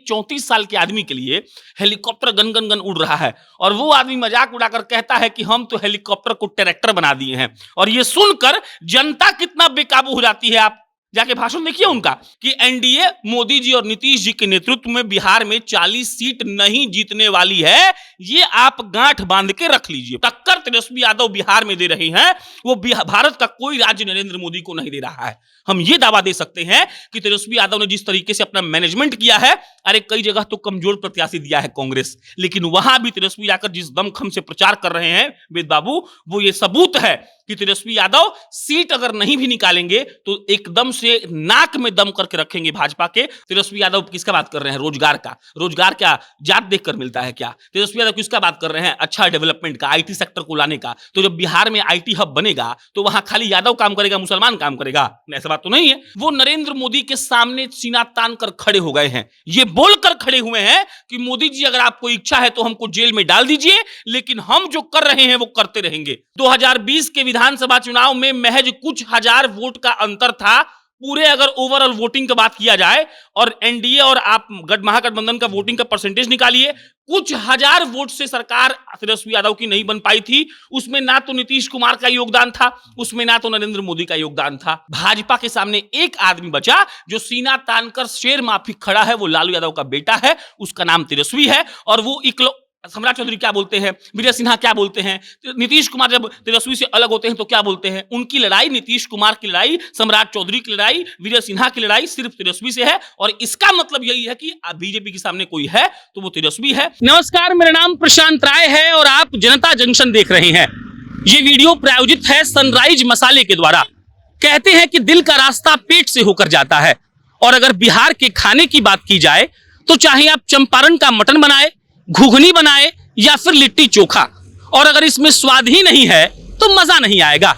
34 साल के आदमी के लिए हेलीकॉप्टर गन गन गन उड़ रहा है और वो आदमी मजाक उड़ाकर कहता है कि हम तो हेलीकॉप्टर को ट्रैक्टर बना दिए हैं। और ये सुनकर जनता कितना बेकाबू हो जाती है, आप जाके भाषण देखिए उनका कि एनडीए मोदी जी और नीतीश जी के नेतृत्व में बिहार में 40 सीट नहीं जीतने वाली है। ये आप गांठ बांध के रख लीजिए। टक्कर तेजस्वी यादव बिहार में दे रहे हैं, वो भारत का कोई राज्य नरेंद्र मोदी को नहीं दे रहा है। हम ये दावा दे सकते हैं कि तेजस्वी यादव ने जिस तरीके से अपना मैनेजमेंट किया है, अरे कई जगह तो कमजोर प्रत्याशी दिया है कांग्रेस, लेकिन वहां भी तेजस्वी आकर जिस दमखम से प्रचार कर रहे हैं वेद बाबू, वो ये सबूत है कि तेजस्वी यादव सीट अगर नहीं भी निकालेंगे तो एकदम से नाक में दम करके रखेंगे भाजपा के। तेजस्वी यादव किसका बात कर रहे हैं? रोजगार का। रोजगार क्या जात देखकर मिलता है क्या? तेजस्वी यादव किसका बात कर रहे हैं? अच्छा डेवलपमेंट का, आईटी सेक्टर को लाने का। तो जब बिहार में आईटी हब बनेगा तो वहां खाली यादव काम करेगा, मुसलमान काम करेगा? ऐसा बात तो नहीं है। वो नरेंद्र मोदी के सामने सीना तान कर खड़े हो गए हैं, ये बोलकर खड़े हुए हैं कि मोदी जी अगर आपको इच्छा है तो हमको जेल में डाल दीजिए, लेकिन हम जो कर रहे हैं वो करते रहेंगे। 2020 के विधानसभा चुनाव में महज कुछ हजार वोट का अंतर था। पूरे अगर ओवरऑल वोटिंग की बात किया जाए और एनडीए और आप महागठबंधन का वोटिंग का परसेंटेज निकालिए, कुछ हजार वोट से सरकार तेजस्वी यादव की नहीं बन पाई थी। उसमें ना तो नीतीश कुमार का योगदान था, उसमें ना तो नरेंद्र मोदी का योगदान था। भाजपा के सामने एक आदमी बचा जो सीना तानकर शेर माफिक खड़ा है, वो लालू यादव का बेटा है, उसका नाम तेजस्वी है। और वो सम्राट चौधरी क्या बोलते हैं, विजय सिन्हा क्या बोलते हैं, नीतीश कुमार जब तेजस्वी से अलग होते हैं तो क्या बोलते हैं? उनकी लड़ाई, नीतीश कुमार की लड़ाई, सम्राट चौधरी की लड़ाई, विजय सिन्हा की लड़ाई सिर्फ तेजस्वी से है। और इसका मतलब यही है कि बीजेपी के सामने कोई है तो वो तेजस्वी है। नमस्कार, मेरा नाम प्रशांत राय है और आप जनता जंक्शन देख रहे हैं। ये वीडियो प्रायोजित है सनराइज मसाले के द्वारा। कहते हैं कि दिल का रास्ता पेट से होकर जाता है, और अगर बिहार के खाने की बात की जाए तो चाहे आप चंपारण का मटन बनाए, घुघनी बनाए या फिर लिट्टी चोखा, और अगर इसमें स्वाद ही नहीं है तो मजा नहीं आएगा।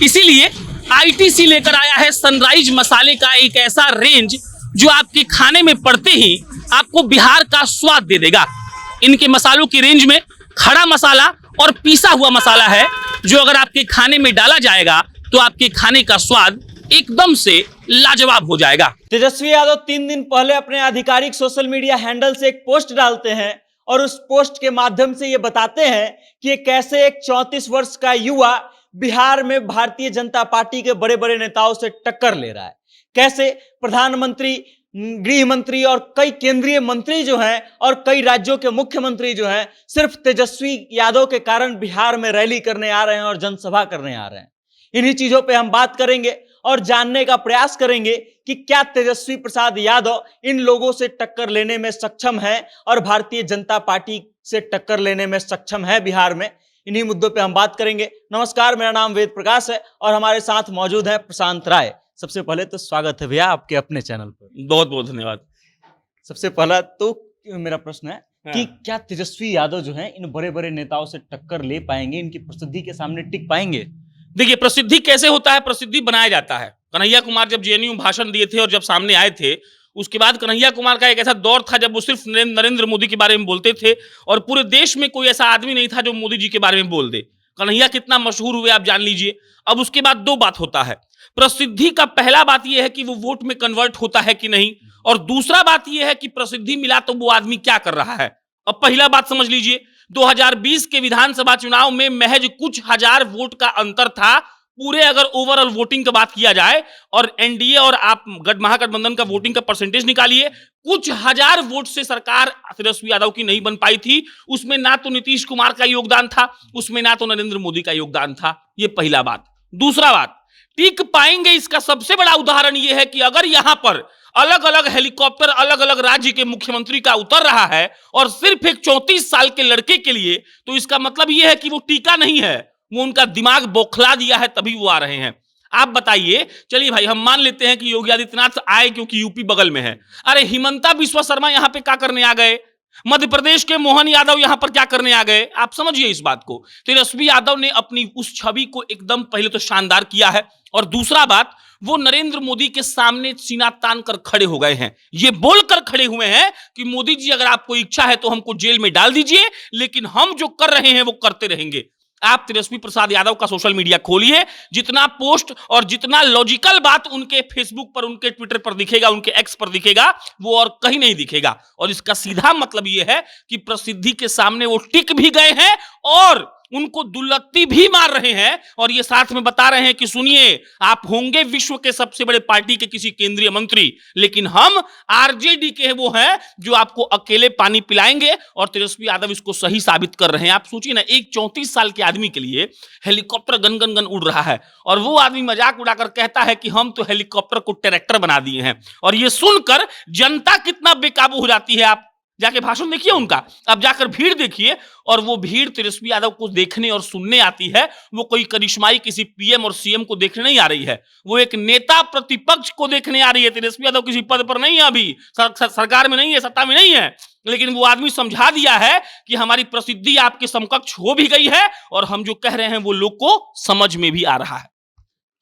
इसीलिए आईटीसी लेकर आया है सनराइज मसाले का एक ऐसा रेंज जो आपके खाने में पड़ते ही आपको बिहार का स्वाद दे देगा। इनके मसालों की रेंज में खड़ा मसाला और पीसा हुआ मसाला है, जो अगर आपके खाने में डाला जाएगा तो आपके खाने का स्वाद एकदम से लाजवाब हो जाएगा। तेजस्वी यादव 3 दिन पहले अपने आधिकारिक सोशल मीडिया हैंडल से एक पोस्ट डालते हैं और उस पोस्ट के माध्यम से ये बताते हैं कि कैसे एक 34 वर्ष का युवा बिहार में भारतीय जनता पार्टी के बड़े बड़े नेताओं से टक्कर ले रहा है। कैसे प्रधानमंत्री, गृह मंत्री और कई केंद्रीय मंत्री जो हैं और कई राज्यों के मुख्यमंत्री जो हैं सिर्फ तेजस्वी यादव के कारण बिहार में रैली करने आ रहे हैं और जनसभा करने आ रहे हैं। इन्हीं चीजों पे हम बात करेंगे और जानने का प्रयास करेंगे कि क्या तेजस्वी प्रसाद यादव इन लोगों से टक्कर लेने में सक्षम है और भारतीय जनता पार्टी से टक्कर लेने में सक्षम है बिहार में। इन्हीं मुद्दों पे हम बात करेंगे। नमस्कार, मेरा नाम वेद प्रकाश है और हमारे साथ मौजूद है प्रशांत राय। सबसे पहले तो स्वागत है भैया आपके अपने चैनल पर। बहुत बहुत धन्यवाद। सबसे पहला तो मेरा प्रश्न है कि क्या तेजस्वी यादव जो है इन बड़े बड़े नेताओं से टक्कर ले पाएंगे, इनकी प्रसिद्धि के सामने टिक पाएंगे? देखिए, प्रसिद्धि कैसे होता है? प्रसिद्धि बनाया जाता है। कन्हैया कुमार जब जेएनयू में भाषण दिए थे और जब सामने आए थे, उसके बाद कन्हैया कुमार का एक ऐसा दौर था जब वो सिर्फ नरेंद्र मोदी के बारे में बोलते थे और पूरे देश में कोई ऐसा आदमी नहीं था जो मोदी जी के बारे में बोल दे। कन्हैया कितना मशहूर हुए आप जान लीजिए। अब उसके बाद दो बात होता है। प्रसिद्धि का पहला बात यह है कि वो वोट में कन्वर्ट होता है कि नहीं, और दूसरा बात यह है कि प्रसिद्धि मिला तो वो आदमी क्या कर रहा है। अब पहला बात समझ लीजिए, 2020 के विधानसभा चुनाव में महज कुछ हजार वोट का अंतर था। पूरे अगर ओवरऑल वोटिंग की बात किया जाए और एनडीए और आप महागठबंधन का वोटिंग का परसेंटेज निकालिए, कुछ हजार वोट से सरकार तेजस्वी यादव की नहीं बन पाई थी। उसमें ना तो नीतीश कुमार का योगदान था, उसमें ना तो नरेंद्र मोदी का योगदान था। ये पहला बात। दूसरा बात, टिक पाएंगे इसका सबसे बड़ा उदाहरण यह है कि अगर यहां पर अलग अलग हेलीकॉप्टर अलग अलग राज्य के मुख्यमंत्री का उतर रहा है और सिर्फ एक 34 साल के लड़के के लिए, तो इसका मतलब यह है कि वो टीका नहीं है, वो उनका दिमाग बौखला दिया है, तभी वो आ रहे हैं। आप बताइए, चलिए भाई हम मान लेते हैं कि योगी आदित्यनाथ आए क्योंकि यूपी बगल में है। अरे हिमंता बिस्वा शर्मा यहां पे क्या करने आ गए? मध्य प्रदेश के मोहन यादव यहां पर क्या करने आ गए? आप समझिए इस बात को। तेजस्वी यादव ने अपनी उस छवि को एकदम पहले तो शानदार किया है, और दूसरा बात, वो नरेंद्र मोदी के सामने सीना तान कर खड़े हो गए हैं। ये बोलकर खड़े हुए हैं कि मोदी जी अगर आपको इच्छा है तो हमको जेल में डाल दीजिए, लेकिन हम जो कर रहे हैं वो करते रहेंगे। आप तेजस्वी प्रसाद यादव का सोशल मीडिया खोलिए, जितना पोस्ट और जितना लॉजिकल बात उनके फेसबुक पर, उनके ट्विटर पर दिखेगा, उनके एक्स पर दिखेगा, वो और कहीं नहीं दिखेगा। और इसका सीधा मतलब यह है कि प्रसिद्धि के सामने वो टिक भी गए हैं और उनको दुलत्ती भी मार रहे हैं, और ये साथ में बता रहे हैं कि सुनिए, आप होंगे विश्व के सबसे बड़े पार्टी के किसी केंद्रीय मंत्री, लेकिन हम आरजेडी के वो हैं जो आपको अकेले पानी पिलाएंगे। और तेजस्वी यादव इसको सही साबित कर रहे हैं। आप सोचिए ना, एक 34 साल के आदमी के लिए हेलीकॉप्टर गन गन गन उड़ रहा है, और वो आदमी मजाक उड़ाकर कहता है कि हम तो हेलीकॉप्टर को ट्रैक्टर बना दिए हैं। और ये सुनकर जनता कितना बेकाबू हो जाती है। आप जाके भाषण देखिए उनका, अब जाकर भीड़ देखिए, और वो भीड़ तेजस्वी यादव को देखने और सुनने आती है। वो कोई करिश्माई किसी पीएम और सीएम को देखने नहीं आ रही है, वो एक नेता प्रतिपक्ष को देखने आ रही है। तेजस्वी यादव किसी पद पर नहीं है, अभी सरकार में नहीं है, सत्ता में नहीं है, लेकिन वो आदमी समझा दिया है कि हमारी प्रसिद्धि आपके समकक्ष हो भी गई है, और हम जो कह रहे हैं वो लोग को समझ में भी आ रहा है।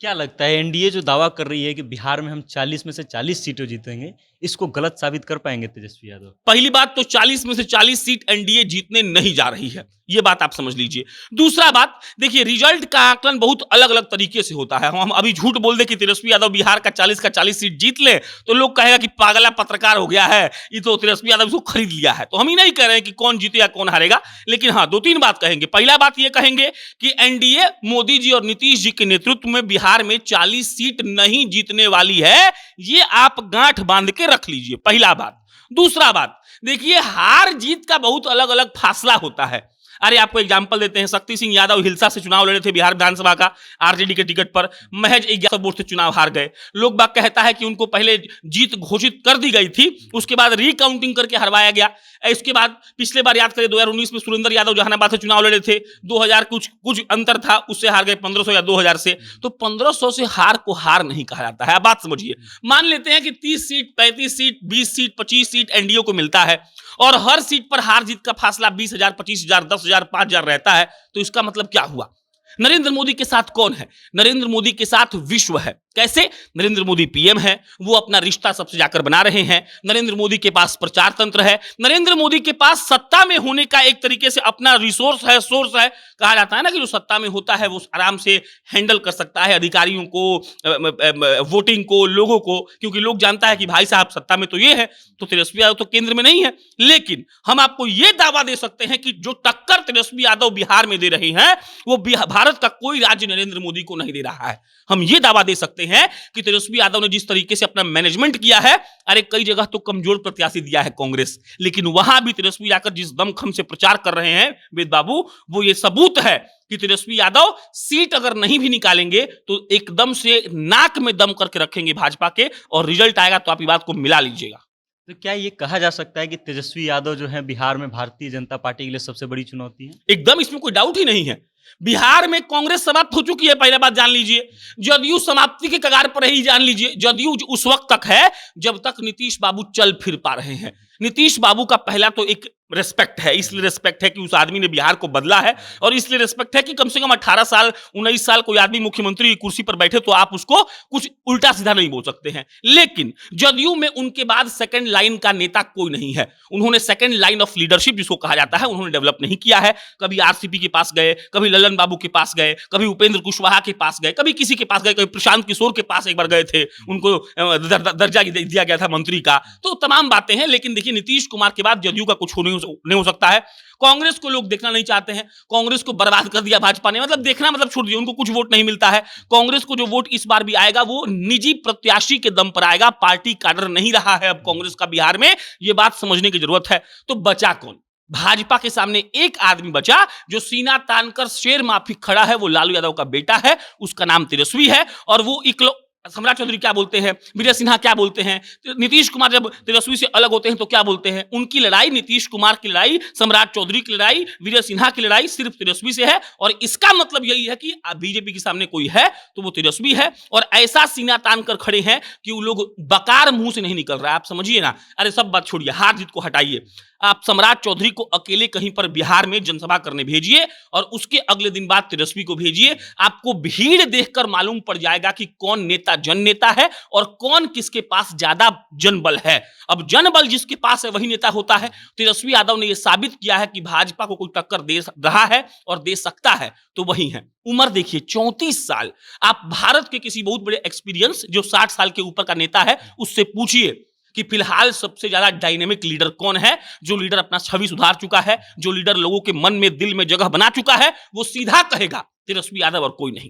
क्या लगता है, एनडीए जो दावा कर रही है कि बिहार में हम 40 में से 40 सीटें जीतेंगे, इसको गलत साबित कर पाएंगे तेजस्वी यादव? पहली बात तो 40 में से 40 सीट एनडीए जीतने नहीं जा रही है, ये बात आप समझ लीजिए। दूसरा बात, देखिए रिजल्ट का आकलन बहुत अलग अलग तरीके से होता है। हम अभी झूठ बोल दे कि तेजस्वी यादव बिहार का 40 का 40 सीट जीत ले, तो लोग कहेगा कि पागला पत्रकार हो गया है, ये तो तेजस्वी यादव इसको खरीद लिया है। तो हम ही नहीं कह रहे हैं कि कौन जीते या कौन हारेगा, लेकिन हाँ, 2-3 बात कहेंगे। पहला बात ये कहेंगे कि एनडीए मोदी जी और नीतीश जी के नेतृत्व में बिहार में 40 सीट नहीं जीतने वाली है, ये आप गांठ बांध के रख लीजिए, पहला बात। दूसरा बात, देखिए हार जीत का बहुत अलग अलग फासला होता है। अरे आपको एग्जांपल देते हैं, शक्ति सिंह यादव हिलसा से चुनाव लड़े थे बिहार विधानसभा का आरजेडी के टिकट पर, महज 1100 वोट से चुनाव हार गए। लोग बाग कहता है कि उनको पहले जीत घोषित कर दी गई थी, उसके बाद रिकाउंटिंग करके हरवाया गया। इसके बाद पिछले बार याद करें 2019 में सुरेंद्र यादव जहानाबाद से चुनाव लड़े थे, 2000 कुछ अंतर था, उससे हार गए 1500 या 2000 से। तो 1500 से हार को हार नहीं कहा जाता है। आप बात समझिए, मान लेते हैं कि 30 seat, 35 seat, 20 seat, 25 seat NDA को मिलता है, और हर सीट पर हार जीत का फासला 20,000, 25,000, 10,000, 5,000 रहता है। तो इसका मतलब क्या हुआ? नरेंद्र मोदी के साथ कौन है? नरेंद्र मोदी के साथ विश्व है। कैसे? नरेंद्र मोदी पीएम है, वो अपना रिश्ता सबसे जाकर बना रहे हैं। नरेंद्र मोदी के पास प्रचार तंत्र है, नरेंद्र मोदी के पास सत्ता में होने का एक तरीके से अपना रिसोर्स है, सोर्स है। कहा जाता है ना कि जो सत्ता में होता है वो आराम से हैंडल कर सकता है अधिकारियों को, वोटिंग को, लोगों को, क्योंकि लोग जानता है कि भाई साहब सत्ता में तो ये है, तो तेजस्वी यादव तो केंद्र में नहीं है। लेकिन हम आपको ये दावा दे सकते हैं कि जो टक्कर तेजस्वी यादव बिहार में दे रहे हैं, वो भारत का कोई राज्य नरेंद्र मोदी को नहीं दे रहा है। हम ये दावा दे सकते हैं कि तेजस्वी यादव ने जिस तरीके से अपना मैनेजमेंट किया है, अरे कई जगह तो कमजोर प्रत्याशी दिया है कांग्रेस, लेकिन वहां भी तेजस्वी आकर जिस दमखम से प्रचार कर रहे हैं वेद बाबू, वो ये सबूत है कि तेजस्वी यादव सीट अगर नहीं भी निकालेंगे तो एकदम से नाक में दम करके रखेंगे भाजपा के, और रिजल्ट आएगा तो आप ये बात को मिला लीजिएगा। तो क्या ये कहा जा सकता है कि तेजस्वी यादव जो है बिहार में भारतीय जनता पार्टी के लिए सबसे बड़ी चुनौती है? एकदम, इसमें कोई डाउट ही नहीं है। बिहार में कांग्रेस समाप्त हो चुकी है, पहला बात जान लीजिए। जदयू समाप्ति के कगार पर ही, जान लीजिए। जदयू उस वक्त तक है जब तक नीतीश बाबू चल फिर पा रहे हैं। नीतीश बाबू का पहला तो एक रेस्पेक्ट है, इसलिए रेस्पेक्ट है कि उस आदमी ने बिहार को बदला है, और इसलिए रेस्पेक्ट है कि कम से कम 18 साल 19 साल कोई आदमी मुख्यमंत्री की कुर्सी पर बैठे तो आप उसको कुछ उल्टा सीधा नहीं बोल सकते हैं। लेकिन जदयू में उनके बाद सेकंड लाइन का नेता कोई नहीं है। उन्होंने सेकंड लाइन ऑफ लीडरशिप जिसको कहा जाता है, उन्होंने डेवलप नहीं किया है। कभी आरसीपी के पास गए, कभी ललन बाबू के पास गए, कभी उपेंद्र कुशवाहा के पास गए, कभी किसी के पास गए, कभी प्रशांत किशोर के पास एक बार गए थे, उनको दर्जा दिया गया था मंत्री का। तो तमाम बातें हैं, लेकिन देखिए नीतीश कुमार के बाद जदयू का कुछ नहीं हो सकता है। कांग्रेस को लोग देखना नहीं चाहते हैं, कांग्रेस को बर्बाद कर दिया भाजपा ने, मतलब देखना मतलब छोड़ दिया, उनको कुछ वोट नहीं मिलता है। कांग्रेस को जो वोट इस बार भी आएगा वो निजी प्रत्याशी के दम पर आएगा, पार्टी काडर नहीं रहा है अब कांग्रेस का बिहार में, ये बात समझने की जरूरत है। तो बचा कौन? भाजपा के सामने एक आदमी बचा जो सीना तानकर शेर माफिक खड़ा है, वो लालू यादव का बेटा है, उसका नाम तेजस्वी है। और वो सम्राट चौधरी क्या बोलते हैं, विजय सिन्हा क्या बोलते हैं, नीतीश कुमार जब तेजस्वी से अलग होते हैं तो क्या बोलते हैं? उनकी लड़ाई, नीतीश कुमार की लड़ाई, सम्राट चौधरी की लड़ाई, विजय सिन्हा की लड़ाई सिर्फ तेजस्वी से है। और इसका मतलब यही है कि बीजेपी के सामने कोई है तो वो तेजस्वी है, और ऐसा सीना तान कर खड़े हैं कि वो लोग बकार मुंह से नहीं निकल रहा है। आप समझिए ना, अरे सब बात छोड़िए, हार जीत को हटाइए, आप सम्राट चौधरी को अकेले कहीं पर बिहार में जनसभा करने भेजिए, और उसके अगले दिन बाद तेजस्वी को भेजिए। आपको भीड़ देखकर मालूम पड़ जाएगा कि कौन नेता नेता जन नेता है और कौन किसके पास ज्यादा जनबल है। अब जनबल जिसके पास है वही नेता होता है। तेजस्वी यादव ने यह साबित किया है कि भाजपा को कोई टक्कर दे रहा है और दे सकता है तो वही है। उम्र देखिए 34 साल। आप भारत के किसी बहुत बड़े एक्सपीरियंस जो 60 साल के ऊपर का नेता है उससे पूछिए कि फिलहाल सबसे ज्यादा डायनेमिक लीडर कौन है, जो लीडर अपना छवि सुधार चुका है, जो लीडर लोगों के मन में दिल में जगह बना चुका है, वो सीधा कहेगा तेजस्वी यादव और कोई नहीं।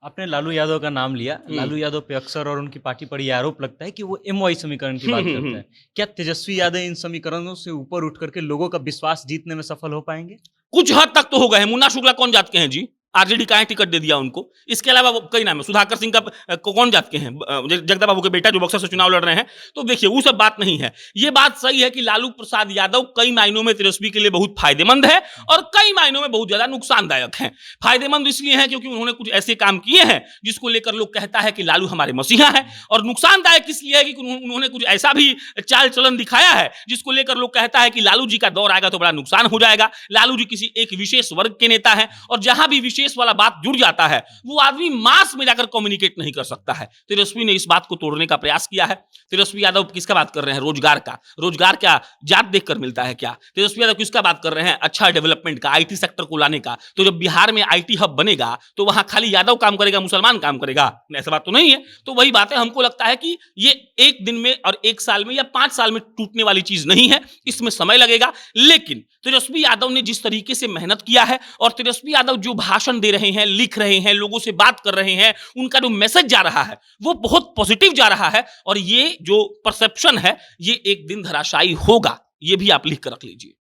आपने लालू यादव का नाम लिया। लालू यादव पे अक्सर और उनकी पार्टी पर यह आरोप लगता है कि वो एमवाई समीकरण की बात करते हैं। क्या तेजस्वी यादव इन समीकरणों से ऊपर उठ करके लोगों का विश्वास जीतने में सफल हो पाएंगे? कुछ हद तक तो हो गए हैं। मुन्ना शुक्ला कौन जात के हैं जी? आरजेडी का टिकट दे दिया उनको। इसके अलावा कई नाम है। सुधाकर सिंह का कौन जात के हैं? जगदा बाबू के बेटा जो बक्सर से चुनाव लड़ रहे हैं। तो देखिए वो सब बात नहीं है। ये बात सही है कि लालू प्रसाद यादव कई मायनों में तेजस्वी के लिए बहुत फायदेमंद है और कई मायनों में बहुत ज्यादा नुकसानदायक है। फायदेमंद इसलिए है क्योंकि उन्होंने कुछ ऐसे काम किए हैं जिसको लेकर लोग कहता है कि लालू हमारे मसीहा है, और नुकसानदायक इसलिए है कि उन्होंने कुछ ऐसा भी चाल चलन दिखाया है जिसको लेकर लोग कहता है कि लालू जी का दौर आएगा तो बड़ा नुकसान हो जाएगा। लालू जी किसी एक विशेष वर्ग के नेता है और जहां भी विशेष वाला बात जुड़ जाता है वो आदमी मास में जाकर कम्युनिकेट नहीं कर सकता है। तेजस्वी ने इस बात को तोड़ने का प्रयास किया है। तेजस्वी यादव किसका बात कर रहे हैं? रोजगार का। रोजगार क्या जात देखकर मिलता है क्या? तेजस्वी यादव किसका बात कर रहे हैं? अच्छा डेवलपमेंट का, आईटी सेक्टर को लाने का। तो जब बिहार में आईटी हब बनेगा तो वहां खाली यादव काम करेगा, मुसलमान काम करेगा? ऐसा बात तो नहीं है। तो वही बात है। हमको लगता है कि ये एक दिन में और एक साल में या 5 साल में टूटने वाली चीज नहीं है। इसमें समय लगेगा। लेकिन तेजस्वी यादव ने जिस तरीके से मेहनत किया है और तेजस्वी यादव जो भाषण दे रहे हैं, लिख रहे हैं, लोगों से बात कर रहे हैं, उनका जो मैसेज जा रहा है वो बहुत पॉजिटिव जा रहा है। और ये जो परसेप्शन है ये एक दिन धराशायी होगा। ये भी आप लिख कर रख लीजिए।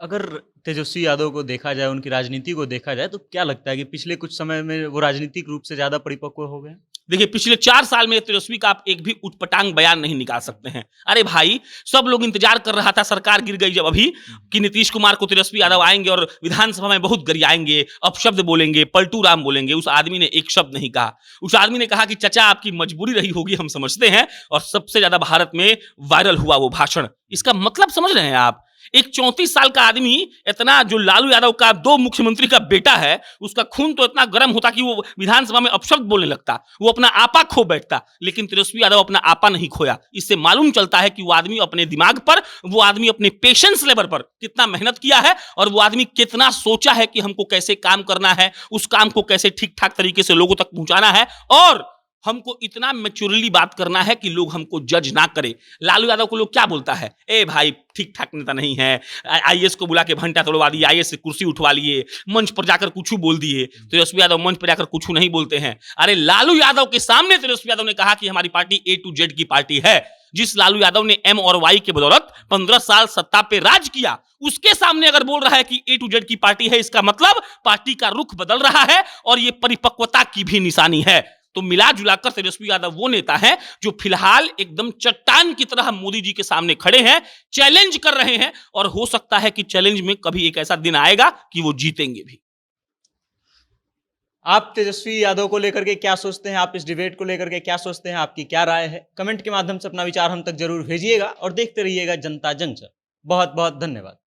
अगर तेजस्वी यादव को देखा जाए, उनकी राजनीति को देखा जाए, तो क्या लगता है कि पिछले कुछ समय में वो राजनीतिक रूप से ज्यादा परिपक्व हो गए? देखिए पिछले 4 साल में तेजस्वी का आप एक भी उटपटांग बयान नहीं निकाल सकते हैं। अरे भाई, सब लोग इंतजार कर रहा था, सरकार गिर गई जब अभी, कि नीतीश कुमार को तेजस्वी यादव आएंगे और विधानसभा में बहुत गरियाएंगे, अपशब्द बोलेंगे, पलटू राम बोलेंगे। उस आदमी ने एक शब्द नहीं कहा। उस आदमी ने कहा कि चचा आपकी मजबूरी रही होगी, हम समझते हैं। और सबसे ज्यादा भारत में वायरल हुआ वो भाषण। इसका मतलब समझ रहे हैं आप? एक 34 साल का आदमी, इतना जो लालू यादव का 2 मुख्यमंत्री का बेटा है, उसका खून तो इतना गर्म होता कि वो विधानसभा में अपशब्द बोलने लगता, वो अपना आपा खो बैठता। लेकिन तेजस्वी यादव अपना आपा नहीं खोया। इससे मालूम चलता है कि वो आदमी अपने दिमाग पर, वो आदमी अपने पेशेंस लेवल पर कितना मेहनत किया है और वो आदमी कितना सोचा है कि हमको कैसे काम करना है, उस काम को कैसे ठीक ठाक तरीके से लोगों तक पहुंचाना है और हमको इतना मैच्योरली बात करना है कि लोग हमको जज ना करें। लालू यादव को लोग क्या बोलता है? ए भाई ठीक ठाक नेता नहीं है, आईएएस को बुला के भंटा तोड़वा दिए, आईएएस से कुर्सी उठवा लिए, मंच पर जाकर कुछ बोल दिए। तेजस्वी यादव मंच पर जाकर कुछ नहीं बोलते हैं। अरे लालू यादव के सामने तेजस्वी यादव ने कहा कि हमारी पार्टी A to Z की पार्टी है। जिस लालू यादव ने M और Y के बदौलत 15 साल सत्ता पे राज किया, उसके सामने अगर बोल रहा है कि A to Z की पार्टी है, इसका मतलब पार्टी का रुख बदल रहा है और ये परिपक्वता की भी निशानी है। तो मिला जुलाकर तेजस्वी यादव वो नेता हैं जो फिलहाल एकदम चट्टान की तरह मोदी जी के सामने खड़े हैं, चैलेंज कर रहे हैं और हो सकता है कि चैलेंज में कभी एक ऐसा दिन आएगा कि वो जीतेंगे भी। आप तेजस्वी यादव को लेकर के क्या सोचते हैं? आप इस डिबेट को लेकर के क्या सोचते हैं? आपकी क्या राय है? कमेंट के माध्यम से अपना विचार हम तक जरूर भेजिएगा और देखते रहिएगा जनता जंक्शन। बहुत बहुत धन्यवाद।